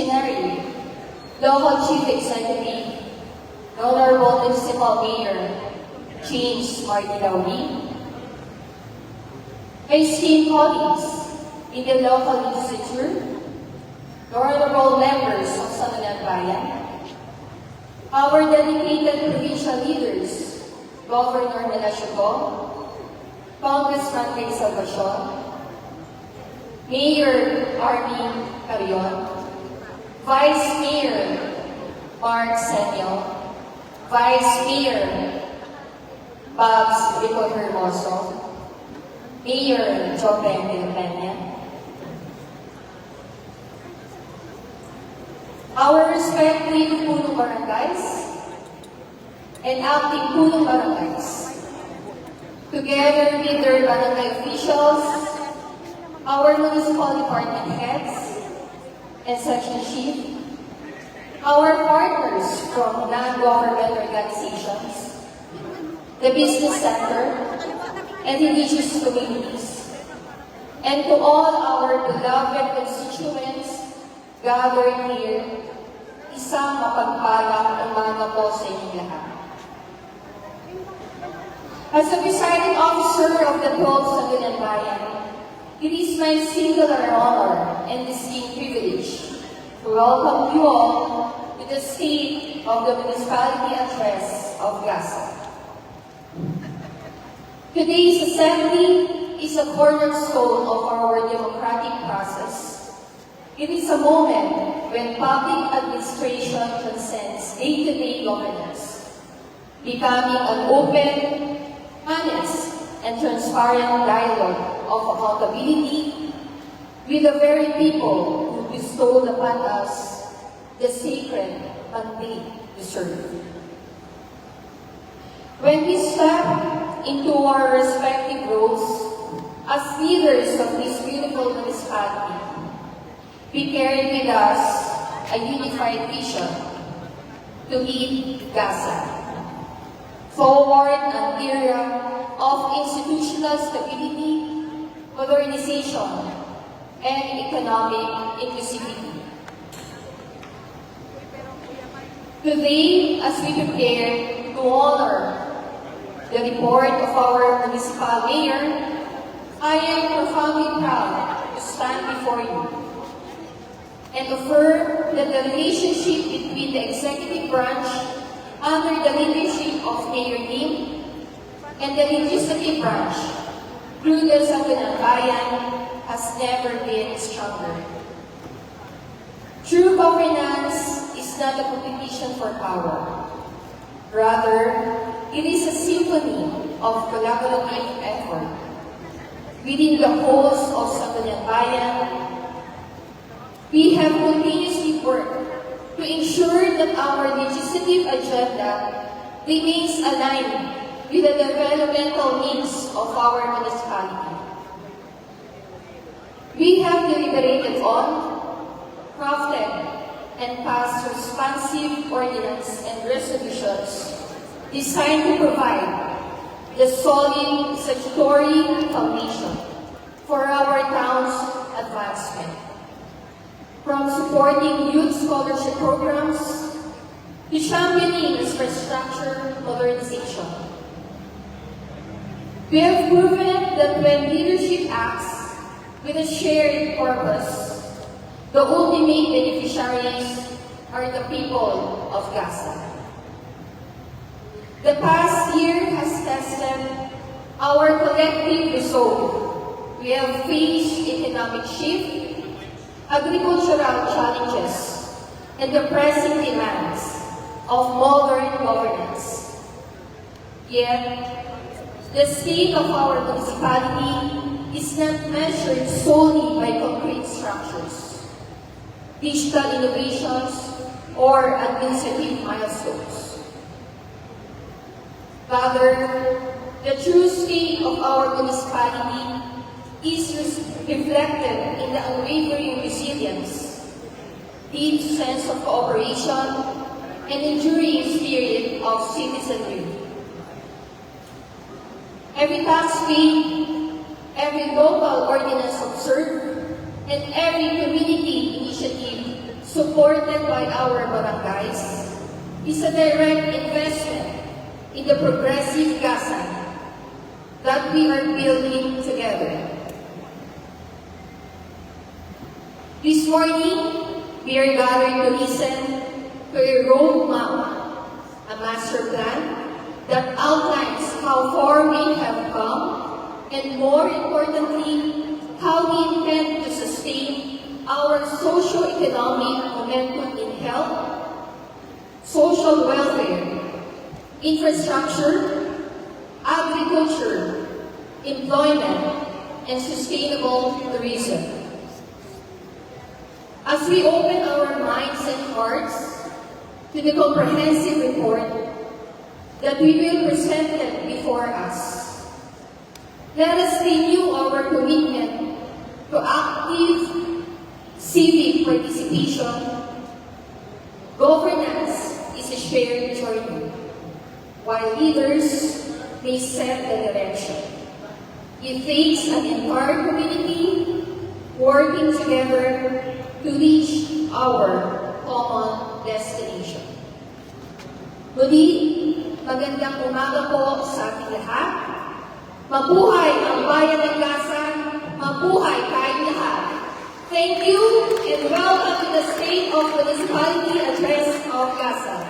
Visionary, Local Chief Executive, the Honorable Municipal Mayor, James Martinawi, my esteemed colleagues in the local legislature, the honorable members of Sangguniang Bayan, our dedicated provincial leaders, Governor Melasio, Congressman Ray Salvacion, Mayor Army Carion, Vice Mayor Mark Senyo, Vice Mayor Babs Rico Hermoso, Mayor Jobeng de la Peña, our respective punong barangays and acting punong barangays, together with their barangay officials, our municipal department heads and section chief, our partners from non-government organizations, the business sector, and indigenous communities, and to all our beloved constituents gathered here, isang mapagpalang umaga po sa inyong lahat. As the presiding officer of the 12th Sangguniang Bayan, it is my singular honor and distinct privilege to welcome you all to the State of the Municipality Address of Gaza. Today's assembly is a cornerstone of our democratic process. It is a moment when public administration transcends day-to-day governance, becoming an open, honest, and transparent dialogue of accountability with the very people who bestowed upon us the sacred mandate to serve. When we step into our respective roles as leaders of this beautiful municipality, we carry with us a unified vision to lead Gaza forward an era of institutional stability, modernization, and economic inclusivity. Today, as we prepare to honor the report of our municipal mayor, I am profoundly proud to stand before you and affirm that the relationship between the executive branch under the leadership of Mayor Lim and the legislative branch through the Sangguniang Bayan has never been stronger. True governance is not a competition for power. Rather, it is a symphony of collaborative effort. Within the halls of Sangguniang Bayan, we have continuously worked to ensure that our legislative agenda remains aligned with the developmental needs of our municipality. We have deliberated on, crafted, and passed responsive ordinance and resolutions designed to provide the solid statutory foundation for our town's advancement. From supporting youth scholarship programs to championing infrastructure modernization. We have proven that when leadership acts with a shared purpose, the ultimate beneficiaries are the people of Gaza. The past year has tested our collective resolve. We have faced economic shift, agricultural challenges, and the pressing demands of modern governance. Yet, the state of our municipality is not measured solely by concrete structures, digital innovations, or administrative milestones. Rather, the true state of our municipality is reflected in the unwavering resilience, deep sense of cooperation, and enduring spirit of citizenry. Every tax paid, every local ordinance observed, and every community initiative supported by our barangays, is a direct investment in the progressive Gaza that we are building together. This morning, we are gathered to listen to a roadmap, a master plan that outlines how far we have come, and more importantly, how we intend to sustain our socio-economic momentum in health, social welfare, infrastructure, agriculture, employment, and sustainable tourism. As we open our minds and hearts to the comprehensive report that we will present them before us, let us renew our commitment to active civic participation. Governance is a shared journey, while leaders may set the direction. It takes an entire community working together to reach our common destination. Muli, magandang umaga po sa ating lahat. Mabuhay ang bayan ng Gaza, mabuhay tayong lahat. Thank you and welcome to the State of Municipality Address of Gaza.